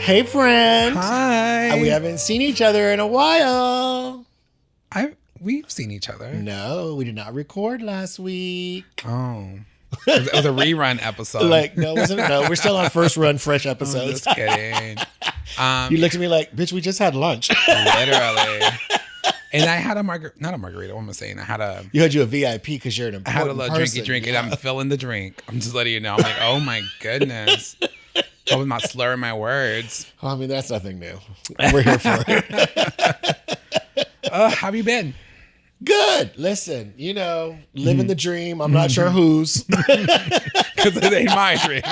Hey, friend. Hi. We haven't seen each other in a while. We've seen each other. No, we did not record last week. Oh. It was a rerun episode. No, it wasn't. No, we're still on first run, fresh I'm episodes. just kidding. You looked at me like, bitch, we just had lunch. Literally. And I had not a margarita, what am I saying? You had you a VIP because you're an I had a important little person. drink, and I'm filling the drink. I'm just letting you know. I'm like, oh my goodness. I was not slurring my words. Well, I mean, that's nothing new. We're here for it. How have you been? Good. Listen, living the dream. I'm not sure whose. Because it ain't my dream.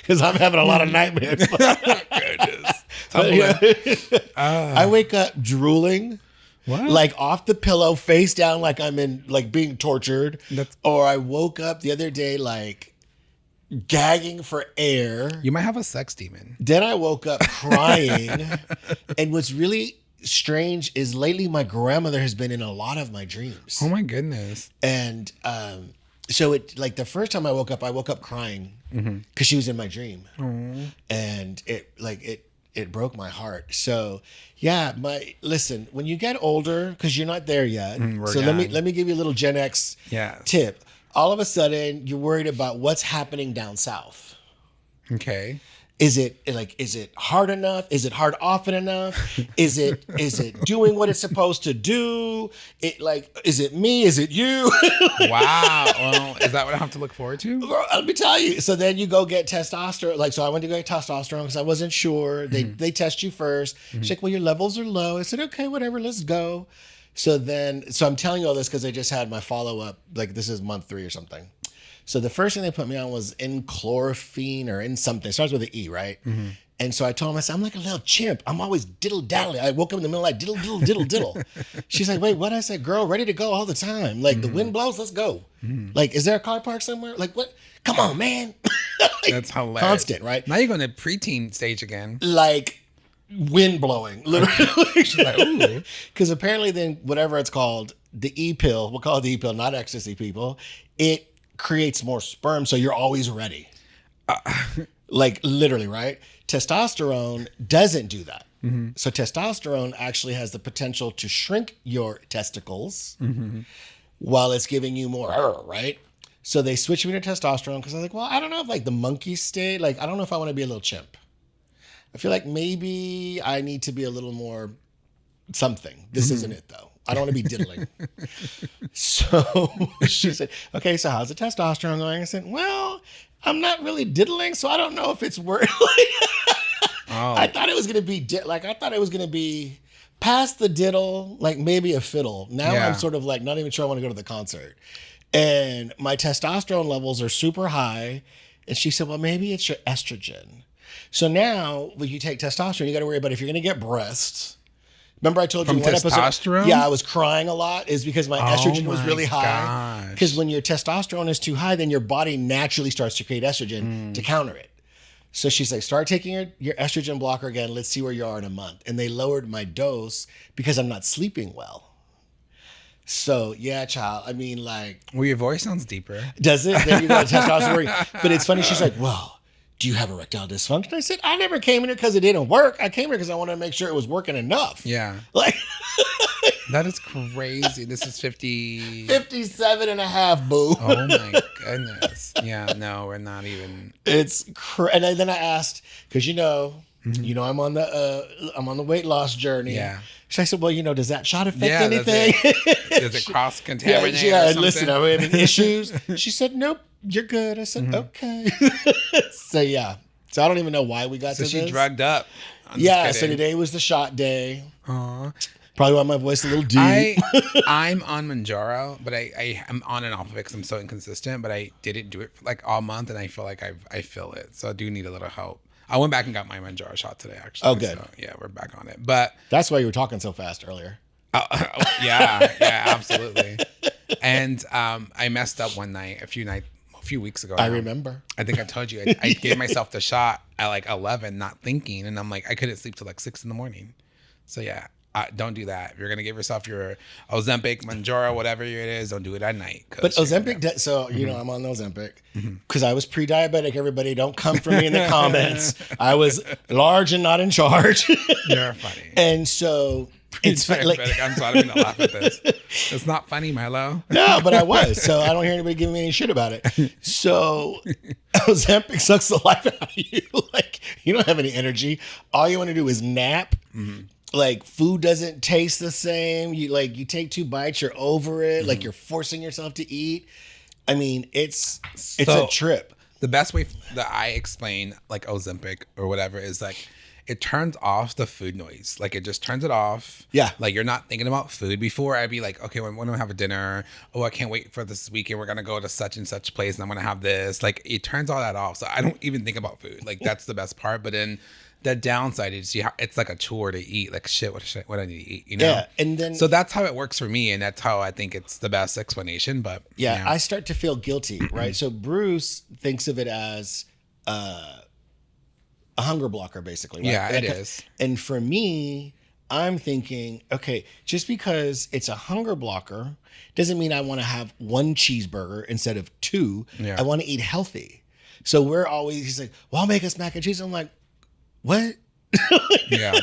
Because I'm having a lot of nightmares. Goodness. I wake up drooling. What? Like off the pillow, face down, like I'm in, like being tortured. Or I woke up the other day, like gagging for air. You might have a sex demon. Then I woke up crying. And what's really strange is lately my grandmother has been in a lot of my dreams. Oh my goodness. And so it, like the first time I woke up crying because she was in my dream. And it broke my heart. So yeah, listen, when you get older, because you're not there yet. Let me give you a little Gen X tip. All of a sudden, you're worried about what's happening down south. Okay. Is it hard enough? Is it hard often enough? Is it doing what it's supposed to do? Is it me? Is it you? Wow. Well, is that what I have to look forward to? Well, let me tell you. So then you go get testosterone. So I went to go get testosterone because I wasn't sure. They test you first. She's like, well, your levels are low. I said, okay, whatever, let's go. So I'm telling you all this because I just had my follow-up. Like this is month 3 or something. So the first thing they put me on was chlorophene or in something. It starts with an E, right? And so I told him, I said, I'm like a little chimp. I'm always diddle-daddling. I woke up in the middle of the night, diddle, diddle, diddle, diddle. She's like, wait, what? I said, girl, ready to go all the time. Like the wind blows, let's go. Like, is there a car parked somewhere? Like, what? Come on, man. That's hilarious. Constant, right? Now you're going to preteen stage again. Like wind blowing, literally. She's like, ooh. Because apparently then whatever it's called, the E-pill, we'll call it the E-pill, not ecstasy, people, it creates more sperm, so you're always ready. Like literally, right? Testosterone doesn't do that. So testosterone actually has the potential to shrink your testicles while it's giving you more, right? So they switched me to testosterone because I was like, well, I don't know if like the monkey state, like I don't know if I want to be a little chimp. I feel like maybe I need to be a little more something. This isn't it though. I don't want to be diddling. So she said, okay, so how's the testosterone going? I said, well, I'm not really diddling, so I don't know if it's worth I thought it was going to be, I thought it was going to be past the diddle, like maybe a fiddle. Now I'm sort of like, not even sure I want to go to the concert. And my testosterone levels are super high. And she said, well, maybe it's your estrogen. So now when you take testosterone, you got to worry about if you're going to get breasts. Remember I told you in one episode? Yeah, I was crying a lot is because my estrogen was really high. Because when your testosterone is too high, then your body naturally starts to create estrogen to counter it. So she's like, start taking your estrogen blocker again. Let's see where you are in a month. And they lowered my dose because I'm not sleeping well. So yeah, child. I mean, like. Well, your voice sounds deeper. Does it? There you go. Testosterone. But it's funny. She's like, well, do you have erectile dysfunction? I said, I never came in here because it didn't work. I came here because I wanted to make sure it was working enough. Yeah. Like. That is crazy. This is 57 and a half, boo. Oh my goodness. Yeah, no, we're not even. It's and then I asked, because I'm on the weight loss journey. Yeah. So I said, well, does that shot affect anything? Does it cross contaminate? Yeah, listen, are we having issues? She said, nope, you're good. I said, okay. So yeah. So I don't even know why we got to this. So she drugged up. Yeah, so today was the shot day. Probably why my voice a little deep. I'm on Manjaro, but I'm on and off of it because I'm so inconsistent. But I didn't do it for like all month, and I feel like I feel it. So I do need a little help. I went back and got my Manjaro shot today, actually. Oh, good. So, yeah, we're back on it. But that's why you were talking so fast earlier. Yeah, absolutely. And I messed up one night, a few weeks ago. I remember. I think I told you. I gave myself the shot at like 11, not thinking, and I'm like, I couldn't sleep till like 6 in the morning. So yeah, don't do that. If you're gonna give yourself your Ozempic, Manjaro, whatever it is, don't do it at night. But Ozempic, so you know, I'm on the Ozempic because I was pre-diabetic. Everybody, don't come for me in the comments. I was large and not in charge. You're funny. And so it's like, I'm sorry, I'm gonna laugh at this. It's not funny, Milo. No, but I was. So I don't hear anybody giving me any shit about it. So Ozempic sucks the life out of you. Like, you don't have any energy. All you want to do is nap. Like, food doesn't taste the same. You take 2 bites, you're over it. Like, you're forcing yourself to eat. I mean, it's a trip. The best way that I explain like Ozempic or whatever is like, it turns off the food noise. Like, it just turns it off. Yeah. Like, you're not thinking about food. Before, I'd be like, okay, when do I have a dinner? Oh, I can't wait for this weekend. We're going to go to such and such place and I'm going to have this. Like, it turns all that off. So I don't even think about food. Like, that's the best part. But then the downside is it's like a chore to eat. Like, shit, what I need to eat, you know? Yeah. And then, so that's how it works for me. And that's how I think it's the best explanation. But yeah, I start to feel guilty, right? So Bruce thinks of it as a hunger blocker, basically. Right? Yeah, it is. And for me, I'm thinking, okay, just because it's a hunger blocker doesn't mean I want to have 1 cheeseburger instead of 2. Yeah. I want to eat healthy. So he's like, well, I'll make us mac and cheese. I'm like, what? Yeah.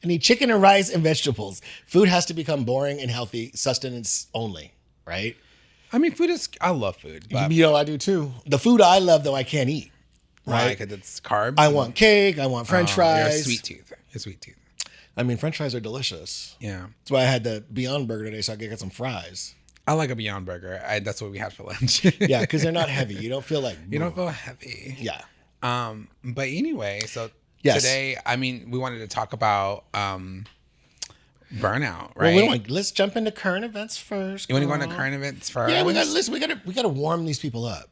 I need chicken and rice and vegetables. Food has to become boring and healthy, sustenance only, right? I mean, I love food. But You know, I do too. The food I love, though, I can't eat. right, because it's carbs. I want cake. I want French You're a fries. sweet tooth. You're a sweet tooth. I mean, French fries are delicious. Yeah. That's why I had the Beyond Burger today, so I could get some fries. I like a Beyond Burger. That's what we had for lunch. Yeah, because they're not heavy. You don't feel like... You don't feel heavy. Yeah. But anyway, so Yes. today, I mean, we wanted to talk about burnout, Well, right? let's jump into current events first. You want to go girl. into current events first? Yeah, we got to warm these people up.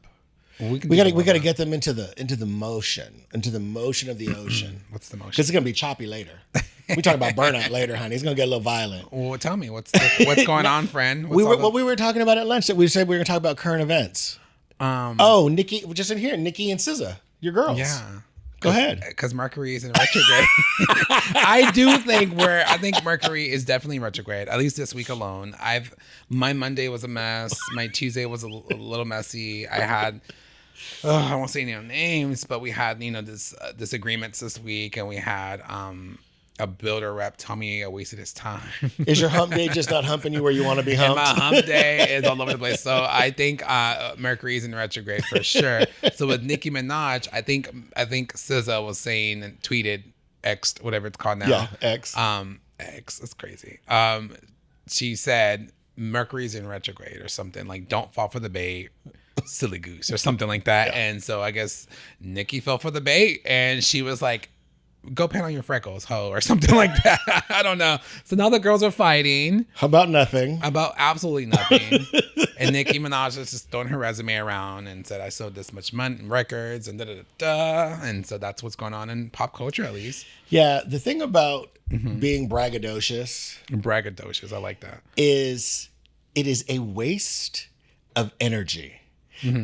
We We got to get them into the motion of the ocean. What's the motion? Because it's gonna be choppy later. We talk about burnout later, honey. It's gonna get a little violent. Well, tell me what's going on, friend? We were talking about at lunch that we said we were gonna talk about current events. Nikki, just in here, Nikki and SZA, your girls. Yeah. Go ahead. Because Mercury is in retrograde. I think Mercury is definitely in retrograde, at least this week alone. My Monday was a mess. My Tuesday was a little messy. I had, I won't say any names, but we had, this disagreements this week, and we had a builder rep tell me I wasted his time. Is your hump day just not humping you where you want to be humped? And my hump day is all over the place. So I think Mercury is in retrograde for sure. So with Nicki Minaj, I think SZA was saying and tweeted X, whatever it's called now. Yeah, X. X, it's crazy. She said Mercury's in retrograde or something, like don't fall for the bait, silly goose, or something like that. Yeah. And so I guess Nicki fell for the bait, and she was like, go paint on your freckles, ho, or something like that. I don't know. So now the girls are fighting. How about nothing? About absolutely nothing. And Nicki Minaj is just throwing her resume around and said, I sold this much money records and da-da-da-da. And so that's what's going on in pop culture, at least. Yeah, the thing about being braggadocious. Braggadocious, I like that. Is it is a waste of energy.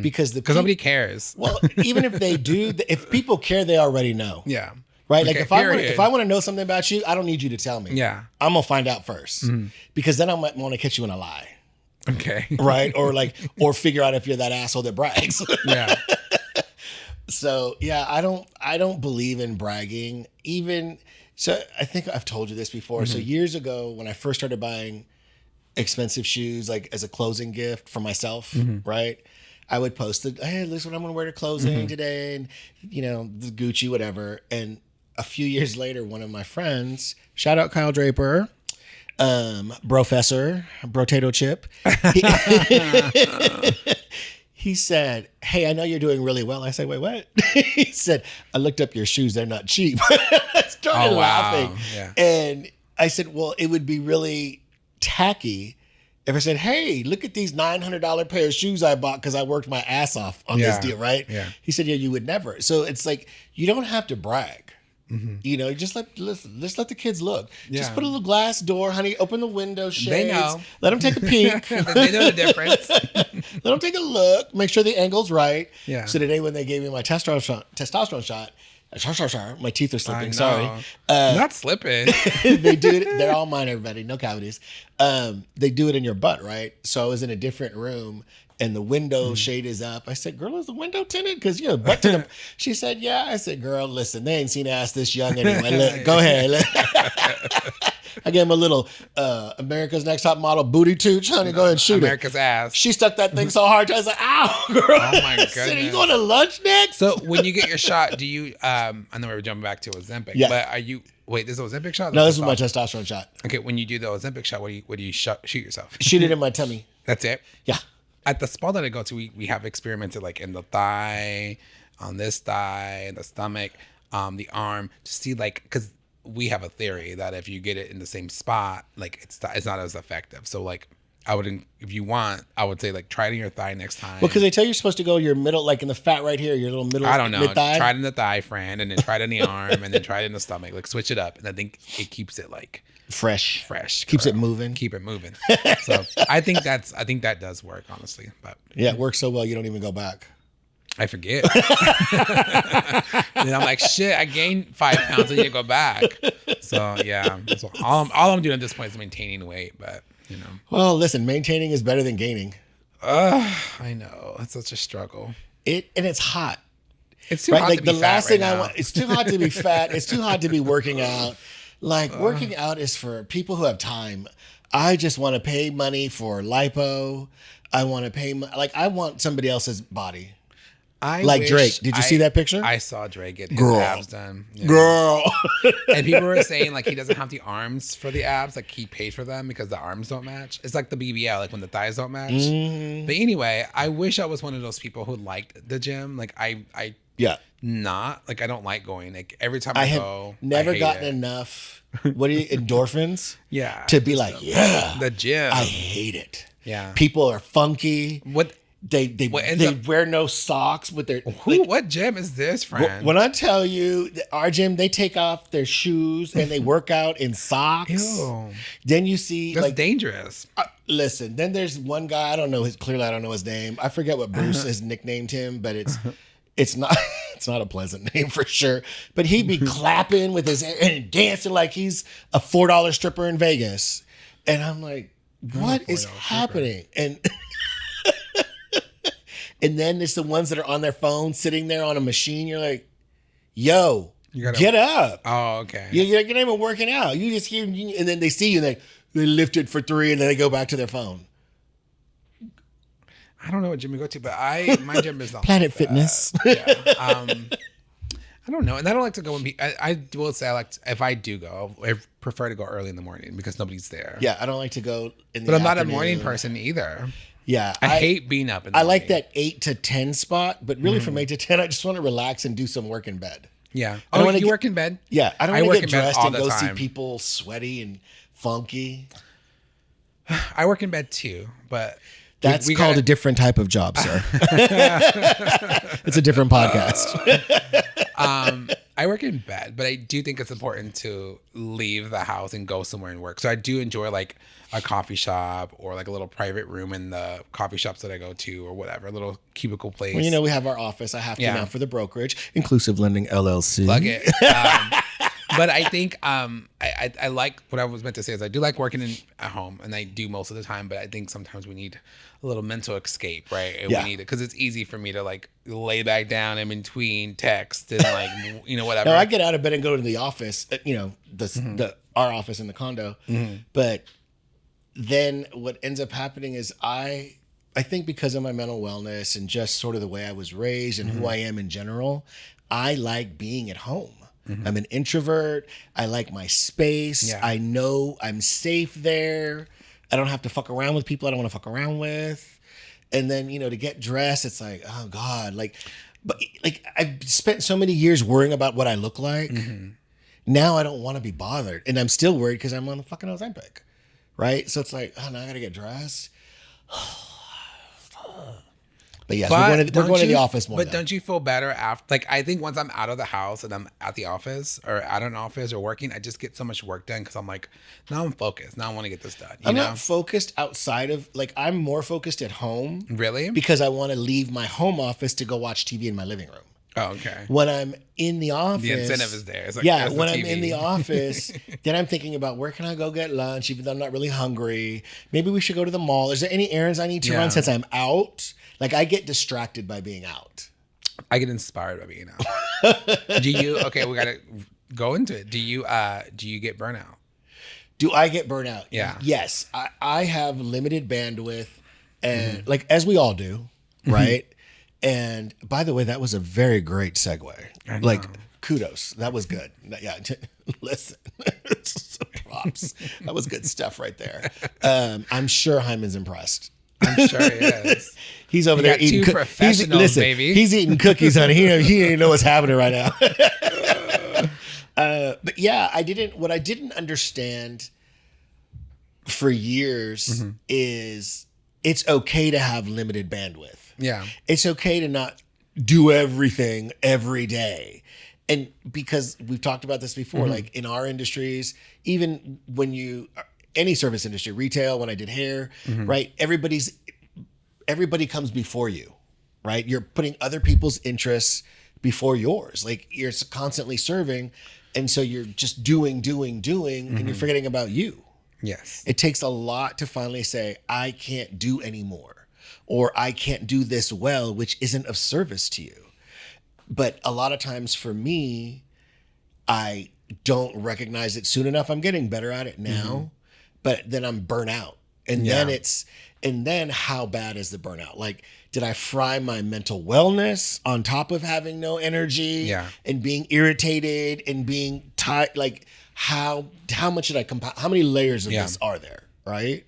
Because nobody cares. Well, even if they do, if people care, they already know. Yeah. Right? Like if I want to know something about you, I don't need you to tell me. Yeah. I'm going to find out first. Because then I might want to catch you in a lie. Okay. Right? Or figure out if you're that asshole that brags. Yeah. So, yeah, I don't believe in bragging. So I think I've told you this before. So years ago, when I first started buying expensive shoes, like as a closing gift for myself, right? I would post hey, this is what I'm going to wear to closing today. And, the Gucci, whatever. And a few years later, one of my friends, shout out Kyle Draper, Brofessor, Brotato Chip. He said, hey, I know you're doing really well. I said, wait, what? He said, I looked up your shoes. They're not cheap. I started laughing. Yeah. And I said, well, it would be really tacky if I said, hey, look at these $900 pair of shoes I bought because I worked my ass off on this deal, right? Yeah. He said, yeah, you would never. So it's like, you don't have to brag. Just let the kids look. Yeah. Just put a little glass door, honey. Open the window shades. They know. Let them take a peek. They know the difference. Let them take a look. Make sure the angle's right. Yeah. So today when they gave me my testosterone shot, My teeth are slipping. I Sorry. know. Not slipping. They do it. They're all mine, everybody. No cavities. They do it in your butt, right? So I was in a different room and the window shade is up. I said, girl, is the window tinted? Because, butt to the... She said, yeah. I said, girl, listen, they ain't seen ass this young anyway. Go ahead. I gave him a little America's Next Top Model booty tooch. Honey, go ahead and shoot America's it. ass. She stuck that thing so hard. I was like, ow, girl. Oh, my goodness. Are you going to lunch next? So when you get your shot, do you... I know we were jumping back to Ozempic. Yeah. But are you... Wait, this is an Ozempic shot? No, this is my testosterone shot. Okay, when you do the Ozempic shot, what do you shoot yourself? Shoot it in my tummy. That's it? Yeah. At the spa that I go to, we have experimented like in the thigh, on this thigh, in the stomach, the arm, to see like, because we have a theory that if you get it in the same spot, like it's not as effective. So like I would, if you want, I would say like try it in your thigh next time. Well, because they tell you you're supposed to go your middle, like in the fat right here, your little middle. I don't know. Mid-thigh. Try it in the thigh, friend, and then try it in the arm, and then try it in the stomach. Like switch it up, and I think it keeps it like fresh. Keeps it moving. Keep it moving. So I think that does work, honestly. But yeah, it works so well you don't even go back. I forget. And I'm like, shit, I gained 5 pounds. I need to go back. So yeah. So all I'm doing at this point is maintaining weight, but Well, listen, maintaining is better than gaining. I know. It's such a struggle. And it's hot. It's too hot to be the fat last thing right I now. want. It's too hot to be fat. It's too hot to be working out. Like working out is for people who have time. I just want to pay money for lipo. I want to pay I want somebody else's body. Like Drake. Did you see that picture? I saw Drake get his Girl. abs done. Yeah. Girl. And people were saying like he doesn't have the arms for the abs, like he paid for them because the arms don't match. It's like the BBL, like when the thighs don't match. Mm-hmm. But anyway, I wish I was one of those people who liked the gym. Like I not like I don't like going. Like every time I go, never I hate gotten it. enough. What are you endorphins? Yeah, To be like, yeah, the gym. I hate it. Yeah, People are funky. what They wear no socks with their. what gym is this, friend? When I tell you that our gym, they take off their shoes and they work out in socks. Ew. Then you see That's like dangerous. listen. Then there's one guy I don't know clearly I don't know his name. I forget what Bruce has nicknamed him, but it's not a pleasant name for sure. But he'd be clapping with his and dancing like he's a $4 stripper in Vegas, and I'm like, what is happening? And and then there's the ones that are on their phone sitting there on a machine. You're like, yo, get up. Oh, okay. You're not even working out. You just hear, and then they see you and they lift it for 3 and then they go back to their phone. I don't know what gym you go to, but my gym is not Planet like that. Fitness. Yeah. I don't know, and I don't like to go when I will say if I do go, I prefer to go early in the morning because nobody's there. Yeah, I don't like to go in the But I'm not a afternoon. morning person either. Yeah, I hate being up in the I like morning. that 8 to 10 spot, but really from 8 to 10, I just want to relax and do some work in bed. Yeah. I don't Oh, wanna you get- work in bed? Yeah, I don't I want work to get in bed dressed all and the go see time. people sweaty and funky. I work in bed too, but That's we called gotta- a different type of job, sir. It's a different podcast. I work in bed, but I do think it's important to leave the house and go somewhere and work. So I do enjoy like a coffee shop or like a little private room in the coffee shops that I go to or whatever, a little cubicle place. Well, we have our office. I have to Yeah. now for the brokerage, Inclusive Lending LLC. Plug it. But I think I like what I was meant to say is I do like working at home, and I do most of the time. But I think sometimes we need a little mental escape, right? And Yeah. we need it because it's easy for me to like lay back down in between text and like whatever. No, I get out of bed and go to the office. Our office in the condo. But then what ends up happening is I think because of my mental wellness and just sort of the way I was raised and who I am in general, I like being at home. I'm an introvert. I like my space. Yeah. I know I'm safe there. I don't have to fuck around with people I don't want to fuck around with. And then, to get dressed, it's like, oh God, but I've spent so many years worrying about what I look like. Now I don't want to be bothered. And I'm still worried because I'm on the fucking Ozempic. Right? So it's like, oh, now I got to get dressed. But yes, we're going to the office more. But don't you feel better after? Like I think once I'm out of the house and I'm at the office or at an office or working, I just get so much work done because I'm like, now I'm focused. Now I want to get this done. I'm not focused outside of I'm more focused at home. Really? Because I want to leave my home office to go watch TV in my living room. Oh, okay. When I'm in the office, The incentive is there. It's like, yeah, there's the when I'm TV. in the office, then I'm thinking about where can I go get lunch, even though I'm not really hungry. Maybe we should go to the mall. Is there any errands I need to run since I'm out? Like, I get distracted by being out. I get inspired by being out. Do you? Okay, we gotta go into it. Do you get burnout? Do I get burnout? Yeah. Yes, I have limited bandwidth, and like as we all do, right? And by the way, that was a very great segue. Like, kudos. That was good. Yeah. Listen, props. That was good stuff right there. I'm sure Hyman's impressed. I'm sure he is. He's over You there got eating two professionals, listen, baby. He's eating cookies, honey. He ain't know what's happening right now. But yeah, what I didn't understand for years is it's okay to have limited bandwidth. Yeah. It's okay to not do everything every day. And because we've talked about this before, like in our industries, even when any service industry, retail, when I did hair, right? Everybody comes before you, right? You're putting other people's interests before yours. Like, you're constantly serving. And so you're just doing, and you're forgetting about you. Yes. It takes a lot to finally say, I can't do anymore, or I can't do this well, which isn't of service to you. But a lot of times for me, I don't recognize it soon enough. I'm getting better at it now, but then I'm burnt out. And then how bad is the burnout? Like, did I fry my mental wellness on top of having no energy and being irritated and being tired? Like, how much should I compound? How many layers of this are there? Right?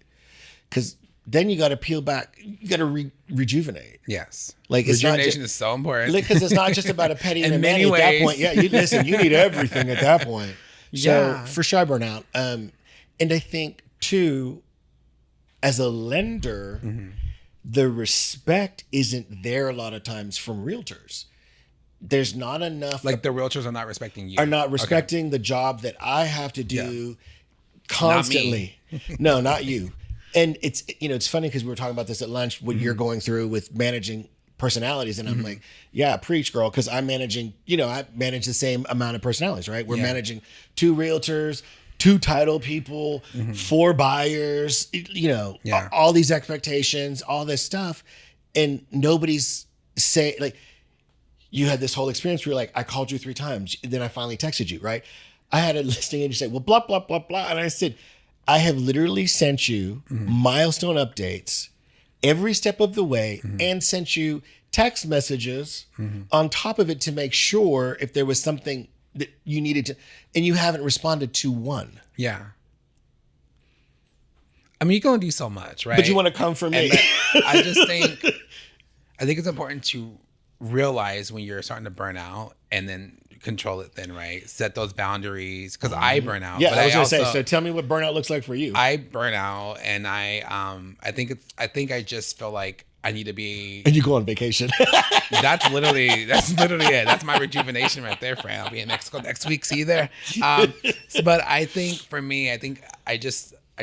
Because then you got to peel back. You got to rejuvenate. Yes. Like, rejuvenation is so important. Because it's not just about a petty and a many manny at that ways. point. Yeah, you need everything at that point. So for sure, burnout. And I think too, as a lender, the respect isn't there a lot of times from realtors. There's not enough. Like, the realtors are not respecting you. Are not respecting the job that I have to do constantly. No, not you. And it's funny because we were talking about this at lunch, what you're going through with managing personalities. And I'm like, yeah, preach, girl. Because I manage the same amount of personalities, right? We're managing 2 realtors, 2 title people, 4 buyers, all these expectations, all this stuff. And nobody's saying, like, you had this whole experience where you're like, I called you 3 times. Then I finally texted you, right? I had a listing agent say, well, blah, blah, blah, blah. And I said, I have literally sent you milestone updates every step of the way and sent you text messages on top of it to make sure if there was something that you needed to, and you haven't responded to one. Yeah. I mean, you can only do so much, right? But you want to come for me. I think it's important to realize when you're starting to burn out and then control it then, right? Set those boundaries, because I burn out. Yeah, but I was going to say, so tell me what burnout looks like for you. I burn out, and I think I just feel like I need to be. And you go on vacation. That's literally it. That's my rejuvenation right there, friend. I'll be in Mexico next week. See you there. But I think for me, I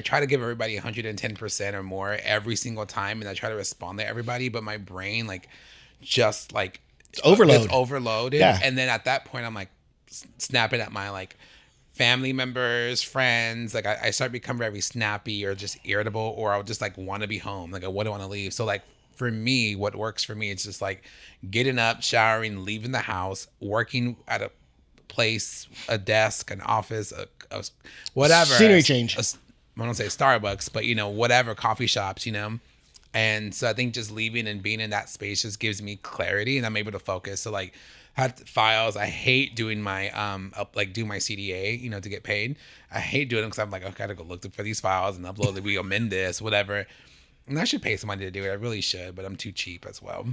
try to give everybody 110% or more every single time, and I try to respond to everybody. But my brain, just it's overloaded. Yeah. And then at that point, I'm like snapping at my family members, friends. Like, I start becoming very snappy or just irritable, or I'll just want to be home. Like, I wouldn't want to leave. So for me, what works for me, it's just getting up, showering, leaving the house, working at a place, a desk, an office, a whatever. Scenery change. I don't say Starbucks, but whatever, coffee shops, And so I think just leaving and being in that space just gives me clarity, and I'm able to focus. So had files. I hate doing my do my CDA, to get paid. I hate doing them because I'm like, I gotta go look for these files and upload it. We amend this, whatever. And I should pay somebody to do it. I really should, but I'm too cheap as well.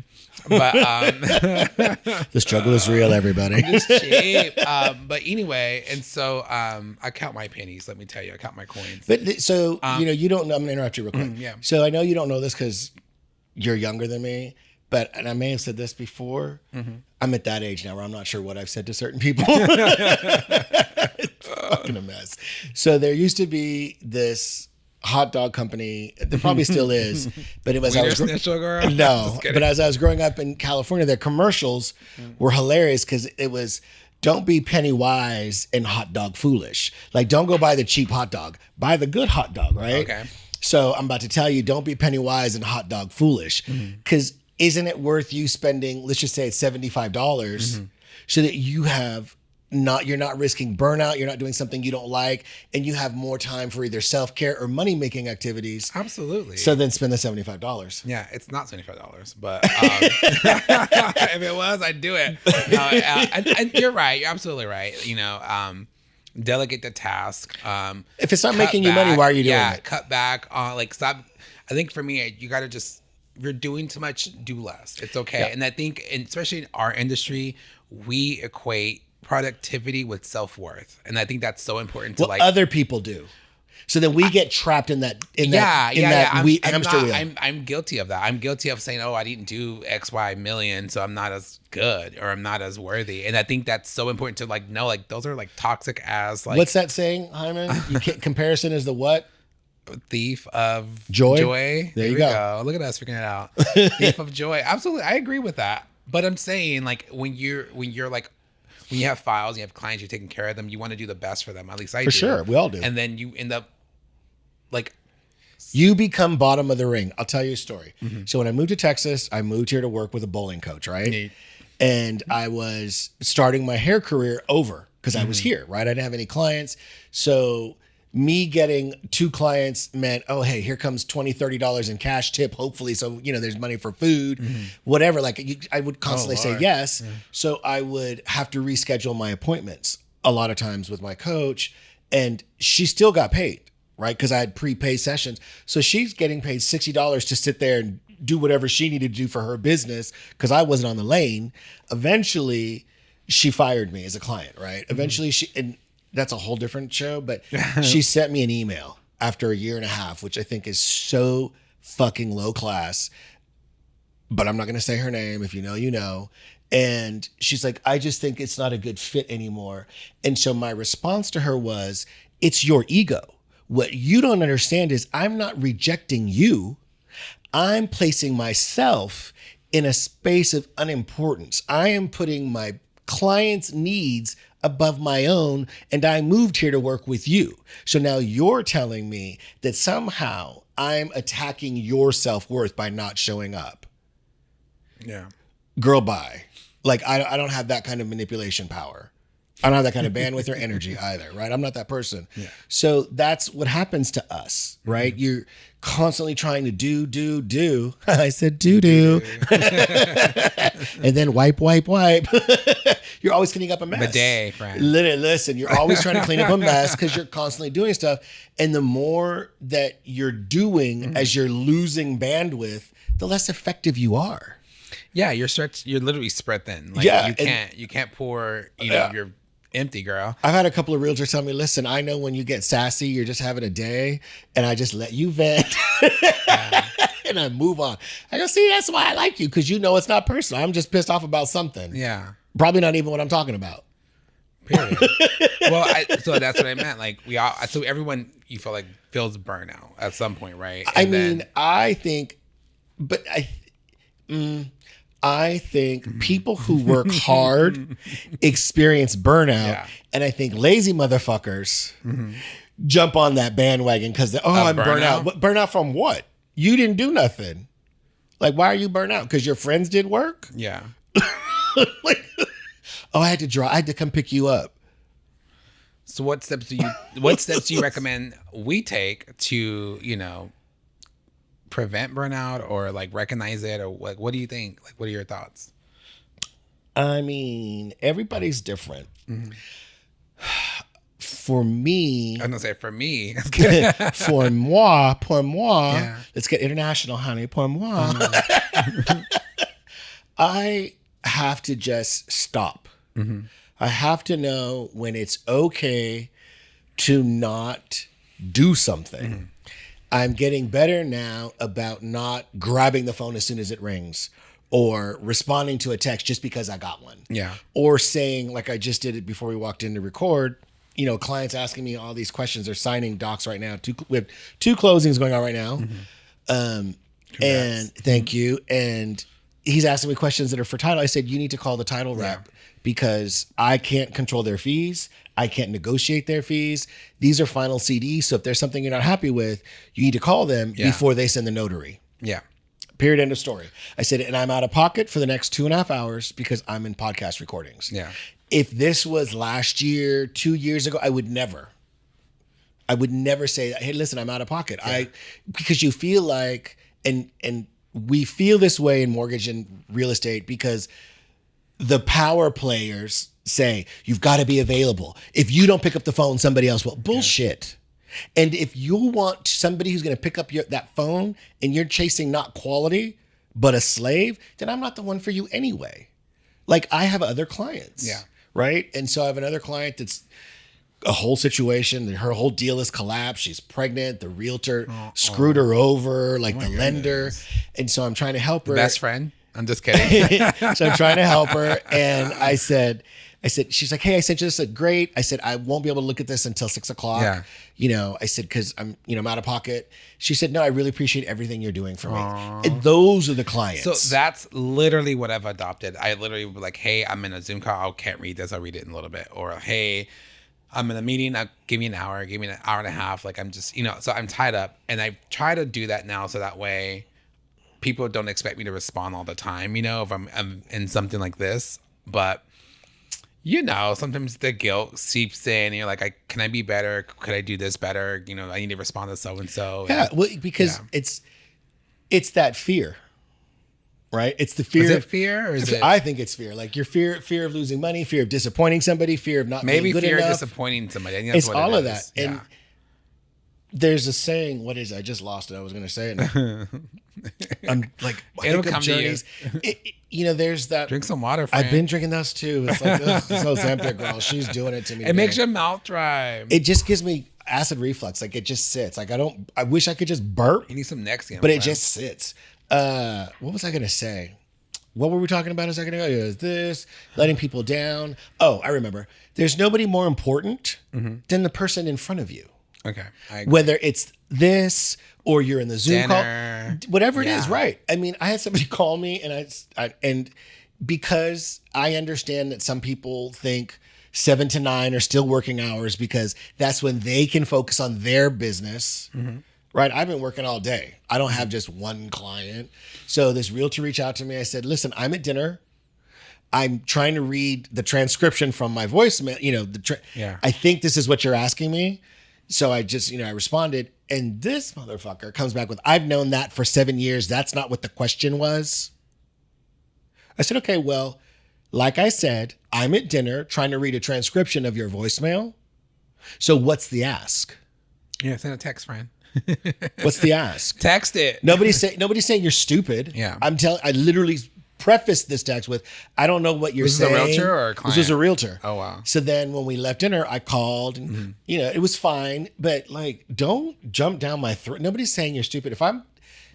But the struggle is real, everybody. I'm just cheap. But anyway, and so I count my pennies. Let me tell you, I count my coins. But so you don't know. I'm gonna interrupt you real quick. Yeah. So I know you don't know this because you're younger than me, and I may have said this before. I'm at that age now where I'm not sure what I've said to certain people. It's fucking a mess. So there used to be this hot dog company. There probably still is, but it was Wiener Schnitzel girl? No, Just kidding. but as I was growing up in California, their commercials were hilarious because it was, don't be penny wise and hot dog foolish. Like, don't go buy the cheap hot dog. Buy the good hot dog, right? Okay. So I'm about to tell you, don't be penny wise and hot dog foolish. Because isn't it worth you spending, let's just say it's $75 so that you have you're not risking burnout, you're not doing something you don't like, and you have more time for either self-care or money-making activities. Absolutely. So then spend the $75. Yeah, it's not $75, but if it was, I'd do it. No, and you're right. You're absolutely right. Delegate the task. If it's not making you money, why are you doing it? Cut back on, stop. I think for me, you got to just, if you're doing too much, do less. It's okay. Yeah. And I think, especially in our industry, we equate productivity with self-worth. And I think that's so important to other people do. So then we get trapped in that hamster wheel. I'm guilty of that. I'm guilty of saying, oh, I didn't do X, Y million, so I'm not as good or I'm not as worthy. And I think that's so important to know, those are toxic as what's that saying, Hyman? You can't, comparison is the what? Thief of joy. There you go. Look at us figuring it out. Thief of joy. Absolutely, I agree with that. But I'm saying, when you have files, you have clients, you're taking care of them, you want to do the best for them. At least I do. For sure, we all do. And then you end up you become bottom of the ring. I'll tell you a story. So when I moved to Texas, I moved here to work with a bowling coach, right? Neat. And I was starting my hair career over because I was here, right? I didn't have any clients. So me getting 2 clients meant, oh, hey, here comes $20, $30 in cash tip, hopefully. So, there's money for food, whatever. I would constantly say yes. Yeah. So I would have to reschedule my appointments a lot of times with my coach. And she still got paid, right? Because I had prepaid sessions. So she's getting paid $60 to sit there and do whatever she needed to do for her business because I wasn't on the lane. Eventually, she fired me as a client, right? Eventually, and that's a whole different show, but she sent me an email after a year and a half, which I think is so fucking low class, but I'm not going to say her name. If you know, you know. And she's like, I just think it's not a good fit anymore. And so my response to her was, it's your ego. What you don't understand is I'm not rejecting you. I'm placing myself in a space of unimportance. I am putting my client's needs above my own, and I moved here to work with you. So now you're telling me that somehow I'm attacking your self-worth by not showing up. Yeah. Girl, bye. I don't have that kind of manipulation power. I don't have that kind of bandwidth or energy either, right? I'm not that person. Yeah. So that's what happens to us, right? You're constantly trying to do. I said do. And then wipe. You're always cleaning up a mess. Bidet, friend. Listen, you're always trying to clean up a mess because you're constantly doing stuff. And the more that you're doing as you're losing bandwidth, the less effective you are. Yeah, you're literally spread thin. You can't pour, you're empty, girl. I've had a couple of realtors tell me, listen, I know when you get sassy, you're just having a day, and I just let you vent. And I move on. I go, see, that's why I like you, because it's not personal. I'm just pissed off about something. Yeah. Probably not even what I'm talking about. Period. So that's what I meant. So everyone, you feel like, feels burnout at some point, right? I think people who work hard experience burnout. Yeah. And I think lazy motherfuckers jump on that bandwagon because, I'm burnt out. Burnout from what? You didn't do nothing. Why are you burnt out? Because your friends did work? Yeah. I had to come pick you up. So what steps do you recommend we take to, prevent burnout or recognize it, or what do you think? What are your thoughts? Everybody's different. For me, I'm gonna say for me, pour moi. Yeah. Let's get international, honey. Pour moi. I have to just stop. I have to know when it's okay to not do something. I'm getting better now about not grabbing the phone as soon as it rings or responding to a text just because I got one. Yeah. Or saying, like I just did it before we walked in to record, clients asking me all these questions. They're signing docs right now. We have 2 closings going on right now. And thank you. And he's asking me questions that are for title. I said, you need to call the title rep because I can't control their fees. I can't negotiate their fees. These are final CDs. So if there's something you're not happy with, you need to call them before they send the notary. Yeah. Period. End of story. I said, and I'm out of pocket for the next 2.5 hours because I'm in podcast recordings. Yeah. If this was last year, 2 years ago, I would never say, hey, listen, I'm out of pocket. Yeah. Because you feel like, and we feel this way in mortgage and real estate because the power players say, you've got to be available. If you don't pick up the phone, somebody else will. Bullshit. Yeah. And if you want somebody who's going to pick up that phone and you're chasing not quality, but a slave, then I'm not the one for you anyway. Like I have other clients. Yeah. Right. And so I have another client that's a whole situation. Her whole deal is collapsed. She's pregnant. The realtor screwed her over, like the lender. And so I'm trying to help her. Best friend? I'm just kidding. So I'm trying to help her. And I said, she's like, hey, I sent you this. I said, great. I said, I won't be able to look at this until 6 o'clock. Yeah. I said, cause I'm out of pocket. She said, no, I really appreciate everything you're doing for me. And those are the clients. So that's literally what I've adopted. I literally be like, hey, I'm in a Zoom call. I can't read this. I'll read it in a little bit. Or, hey, I'm in a meeting. Give me an hour. Give me an hour and a half. Like I'm just, so I'm tied up. And I try to do that now so that way people don't expect me to respond all the time, if I'm in something like this. But, sometimes the guilt seeps in and you're like, can I be better? Could I do this better? I need to respond to so-and-so. Yeah, well, because it's that fear, right? It's the fear. Is it fear or is it? I think it's fear. Like your fear of losing money, fear of disappointing somebody, fear of not being good enough. Maybe fear of disappointing somebody. I think that's it's what all it of is. that. And there's a saying, what is it? I just lost it. I was going to say it. I'm like, it'll come journeys. To you. There's that. Drink some water, friend. I've been drinking those too. It's like, this ozempic girl. She's doing it to me. It makes your mouth dry. It just gives me acid reflux. Like it just sits. Like I wish I could just burp. You need some Nexium. But it just sits. What was I going to say? What were we talking about a second ago? Is this letting people down? Oh, I remember. There's nobody more important than the person in front of you. Okay. Whether it's this or you're in the Zoom Dinner. call, whatever it is, right? I mean, I had somebody call me and because I understand that some people think 7 to 9 are still working hours because that's when they can focus on their business. Right. I've been working all day. I don't have just one client. So this realtor reached out to me. I said, listen, I'm at dinner. I'm trying to read the transcription from my voicemail. I think this is what you're asking me. So I just, I responded. And this motherfucker comes back with, I've known that for 7 years. That's not what the question was. I said, okay, well, like I said, I'm at dinner trying to read a transcription of your voicemail. So what's the ask? Yeah, send a text, friend. What's the ask? Text it. Nobody's saying you're stupid. Yeah. I literally prefaced this text with, I don't know what you're saying. Was this a realtor or a client? This was a realtor. Oh, wow. So then when we left dinner, I called and, it was fine. But like, don't jump down my throat. Nobody's saying you're stupid. If I'm,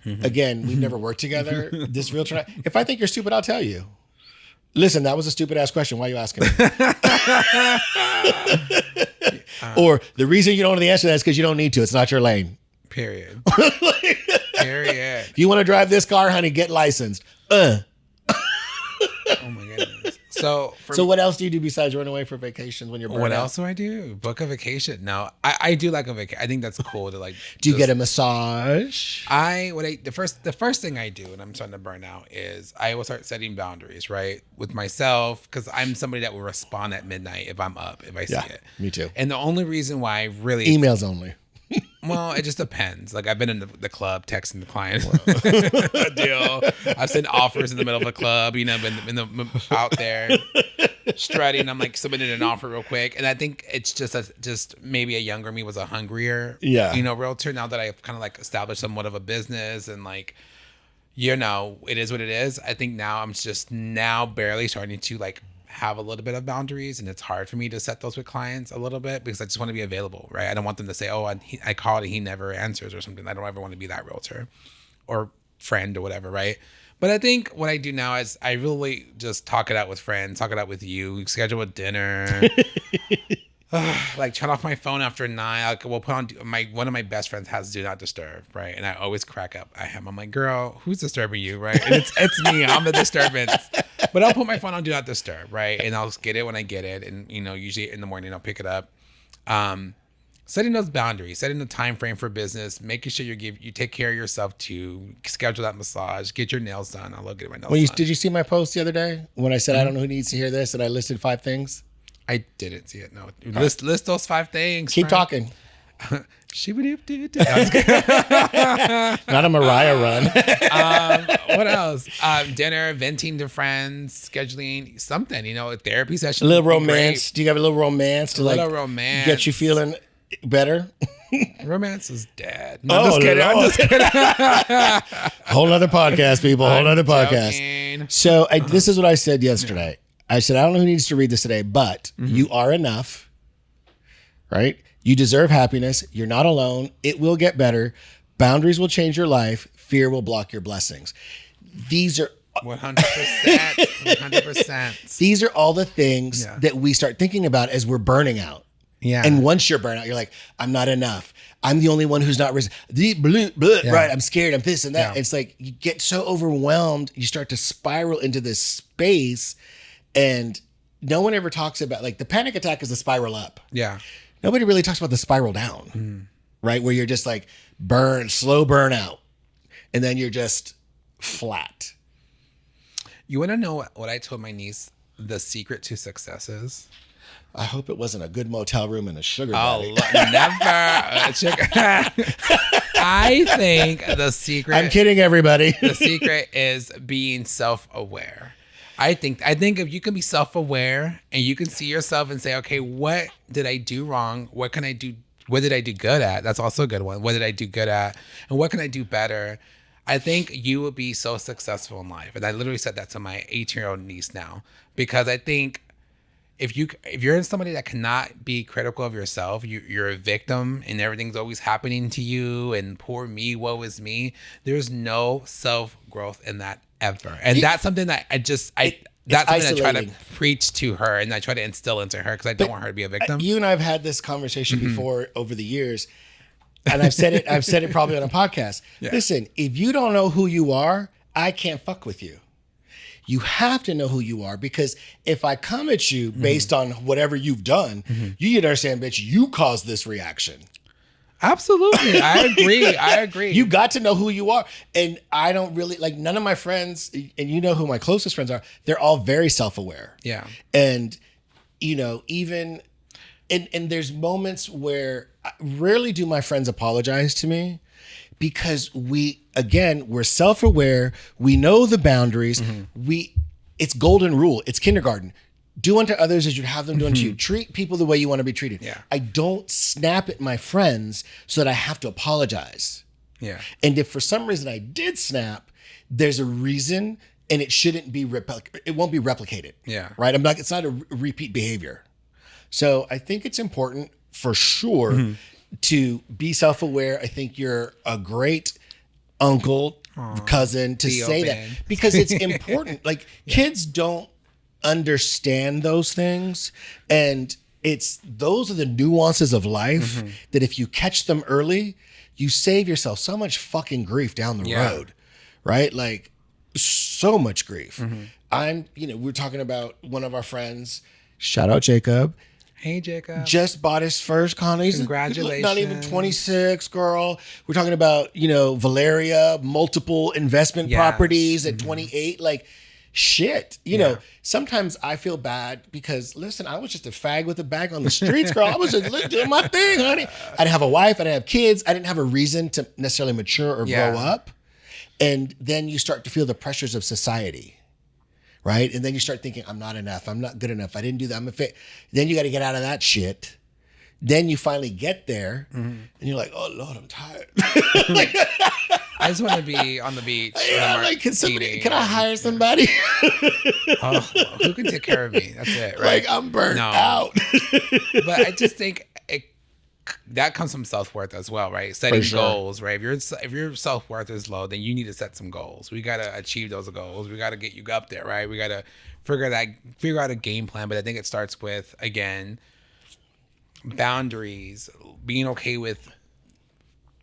again, we've never worked together, this realtor, if I think you're stupid, I'll tell you. Listen, that was a stupid ass question. Why are you asking me? Or the reason you don't know the answer to that is because you don't need to. It's not your lane. Period. Period. If you want to drive this car, honey, get licensed. Oh my goodness. So what else do you do besides run away for vacations when you're burnt What out? else do I do? Book a vacation. No, I do like a vacation. I think that's cool to like. Do you get a massage? The first thing I do when I'm starting to burn out is I will start setting boundaries, right, with myself, because I'm somebody that will respond at midnight if I'm up, if I see it. Me too. And the only reason why I really emails only. Well, it just depends. Like I've been in the club texting the client a deal. I've sent offers in the middle of the club, been out there strutting. I'm like submitting an offer real quick, and I think it's just maybe a younger me was a hungrier, realtor. Now that I've kind of like established somewhat of a business and like, it is what it is. I think now I'm just barely starting to like have a little bit of boundaries, and it's hard for me to set those with clients a little bit because I just want to be available, right? I don't want them to say, oh, I called and he never answers or something. I don't ever want to be that realtor or friend or whatever, right? But I think what I do now is I really just talk it out with friends, talk it out with you, schedule a dinner, like turn off my phone after 9. We'll put on one of my best friends has do not disturb, right? And I always crack up. I'm like, girl, who's disturbing you, right? And it's me. I'm the disturbance. But I'll put my phone on do not disturb, right? And I'll get it when I get it, and usually in the morning I'll pick it up. Setting those boundaries, setting the time frame for business, making sure you take care of yourself too. Schedule that massage, get your nails done. I love getting my nails done. Did you see my post the other day when I said I don't know who needs to hear this, and I listed 5 things? I didn't see it. No, list those 5 things. Keep talking. No, Not a Mariah run. what else? Dinner, venting to friends, scheduling something. Therapy session. A little romance. Do you have a little romance to romance get you feeling better? Romance is dead. No, I'm just kidding. Whole nother podcast, people. Whole nother podcast. Joking. So this is what I said yesterday. I said, I don't know who needs to read this today, but you are enough, right? You deserve happiness. You're not alone. It will get better. Boundaries will change your life. Fear will block your blessings. These are 100%. 100%. These are all the things that we start thinking about as we're burning out. Yeah. And once you're burnt out, you're like, I'm not enough. I'm the only one who's not risen. Right. I'm scared. I'm this and that. Yeah. It's like you get so overwhelmed. You start to spiral into this space, and no one ever talks about, like, the panic attack is the spiral up. Yeah. Nobody really talks about the spiral down, right? Where you're just like slow burnout, and then you're just flat. You want to know what I told my niece the secret to success is? I hope it wasn't a good motel room and a sugar daddy. Never. I think the secret. I'm kidding, everybody. The secret is being self-aware. I think if you can be self-aware and you can see yourself and say, okay, what did I do wrong? What can I do? What did I do good at? That's also a good one. What did I do good at? And what can I do better? I think you will be so successful in life. And I literally said that to my 18-year-old niece now, because I think if you're somebody that cannot be critical of yourself, you're a victim and everything's always happening to you and poor me, woe is me. There's no self-growth in that ever. And that's something that I try to preach to her, and I try to instill into her, because I don't want her to be a victim. You and I have had this conversation before over the years, and I've said it probably on a podcast. Yeah. Listen, if you don't know who you are, I can't fuck with you. You have to know who you are, because if I come at you based on whatever you've done, you need to understand, bitch, you caused this reaction. Absolutely. I agree. You got to know who you are. And I don't really, like, none of my friends, and you know who my closest friends are, they're all very self-aware. Yeah. And, even, and there's moments where rarely do my friends apologize to me, because we're self-aware. We know the boundaries. It's golden rule. It's kindergarten. Do unto others as you'd have them do unto you. Treat people the way you want to be treated. Yeah. I don't snap at my friends so that I have to apologize. Yeah. And if for some reason I did snap, there's a reason, and it shouldn't be it won't be replicated. Yeah. Right? It's not a repeat behavior. So I think it's important for sure to be self-aware. I think you're a great uncle, cousin to say that, because it's important. Like, kids don't understand those things, and those are the nuances of life that if you catch them early, you save yourself so much fucking grief down the road, right? Like, so much grief. We're talking about one of our friends, shout out Jacob. Hey, Jacob. Just bought his first condo. He's Congratulations. Not even 26, girl. We're talking about, Valeria, multiple investment properties at 28. Like, shit. Sometimes I feel bad because, listen, I was just a fag with a bag on the streets, girl. I was just doing my thing, honey. I didn't have a wife. I didn't have kids. I didn't have a reason to necessarily mature or grow up. And then you start to feel the pressures of society. Right? And then you start thinking, I'm not enough. I'm not good enough. I didn't do that. I'm a fit. Then you got to get out of that shit. Then you finally get there and you're like, oh Lord, I'm tired. I just want to be on the beach. Can I hire somebody? Who can take care of me? That's it, right? Like, I'm burnt out. But I just think that comes from self-worth as well, right? Setting goals, right? If your self-worth is low, then you need to set some goals. We got to achieve those goals. We got to get you up there, right? We got to figure out a game plan. But I think it starts with, again, boundaries, being okay with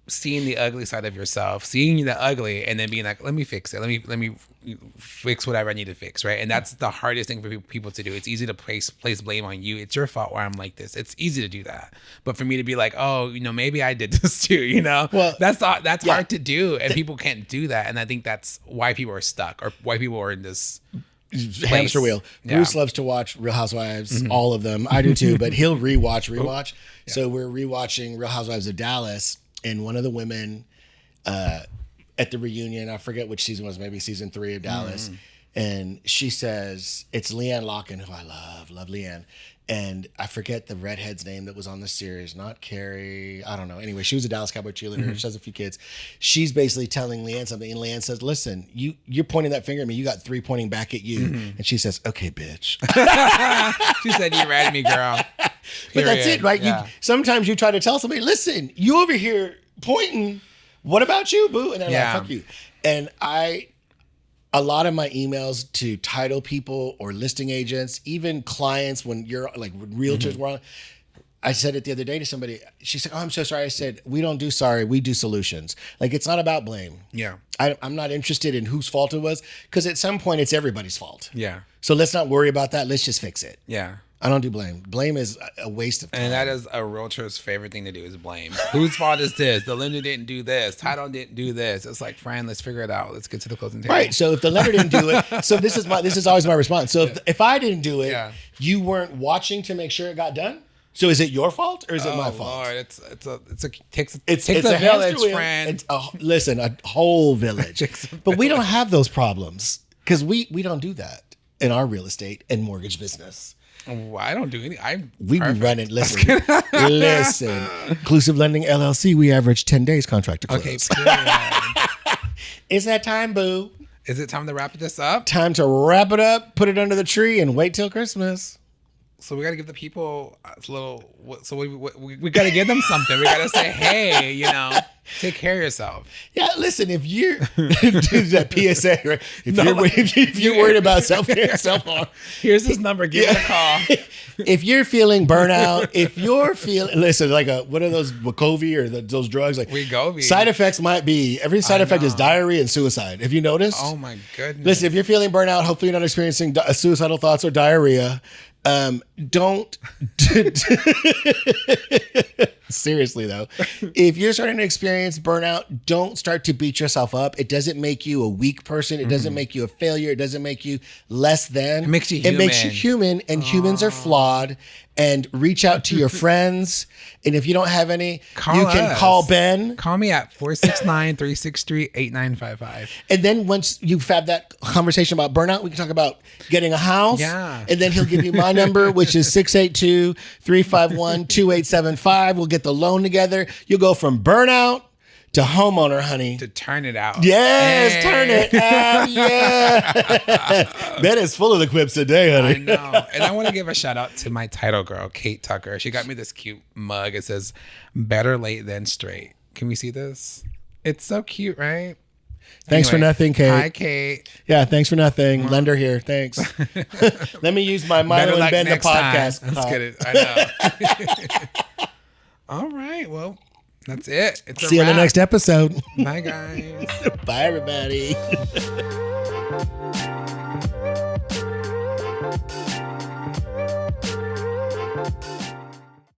seeing the ugly side of yourself, seeing the ugly, and then being like, let me fix it. Let me fix whatever I need to fix, right? And that's the hardest thing for people to do. It's easy to place blame on you. It's your fault why I'm like this. It's easy to do that. But for me to be like, oh, maybe I did this too, Well, that's hard to do, and people can't do that. And I think that's why people are stuck, or why people are in this hamster wheel. Yeah. Bruce loves to watch Real Housewives, all of them. I do too, but he'll rewatch. Yeah. So we're rewatching Real Housewives of Dallas. And one of the women at the reunion, I forget which season was, maybe season 3 of Dallas. And she says, it's Leanne Locken, who I love Leanne. And I forget the redhead's name that was on the series, not Carrie. I don't know. Anyway, she was a Dallas Cowboy cheerleader. She has a few kids. She's basically telling Leanne something. And Leanne says, listen, you're pointing that finger at me. You got 3 pointing back at you. And she says, okay, bitch. She said, you read me, girl. But that's it, right? Yeah. Sometimes you try to tell somebody, listen, you over here pointing, what about you, boo? And they're like, fuck you. And a lot of my emails to title people or listing agents, even clients, when you're like realtors were on, I said it the other day to somebody. She said, oh, I'm so sorry. I said, we don't do sorry. We do solutions. Like, it's not about blame. Yeah. I'm not interested in whose fault it was, because at some point it's everybody's fault. Yeah. So let's not worry about that. Let's just fix it. Yeah. I don't do blame. Blame is a waste of time. And that is a realtor's favorite thing to do, is blame. Whose fault is this? The lender didn't do this. Title didn't do this. It's like, friend, let's figure it out. Let's get to the closing table. Right. So if the lender didn't do it, so this is always my response. So if I didn't do it, you weren't watching to make sure it got done. So is it your fault or is it my fault? Lord, it takes a village, friend. Listen, a whole village. But we don't have those problems because we don't do that in our real estate and mortgage business. Well, I don't do any. We be running. Listen. Inclusive Lending LLC. We average 10 days contract to close. Okay. It's that time, boo. Is it time to wrap this up? Time to wrap it up. Put it under the tree and wait till Christmas. So we got to give the people a little. So we got to give them something. We got to say, hey, take care of yourself. Yeah, listen. If you're that PSA, right? If you're worried about self-care, self-harm, here's his number. Give it a call. If you're feeling burnout, listen, like what are those Wegovy or those drugs? Like Wegovy. Side effects might be every side effect is diarrhea and suicide. Have you noticed? Oh my goodness. Listen, if you're feeling burnout, hopefully you're not experiencing suicidal thoughts or diarrhea. Don't seriously though, if you're starting to experience burnout, don't start to beat yourself up. It doesn't make you a weak person. It doesn't make you a failure. It doesn't make you less than. It makes you human. It makes you human, and humans are flawed. And reach out to your friends. And if you don't have any, you can call Ben. Call me at 469-363-8955. And then once you've had that conversation about burnout, we can talk about getting a house. Yeah. And then he'll give you my number, which is 682-351-2875. We'll get the loan together. You'll go from burnout to homeowner, honey. To turn it out. Yes, turn it out. Yeah. Ben is full of the quips today, honey. I know. And I want to give a shout out to my title girl, Kate Tucker. She got me this cute mug. It says, better late than straight. Can we see this? It's so cute, right? Thanks for nothing, Kate. Hi, Kate. Yeah, thanks for nothing. Lender here. Thanks. Let me use my Milo and Ben the podcast. Let's get it. I know. All right. Well, that's it. See you in the next episode. Bye, guys. Bye, everybody.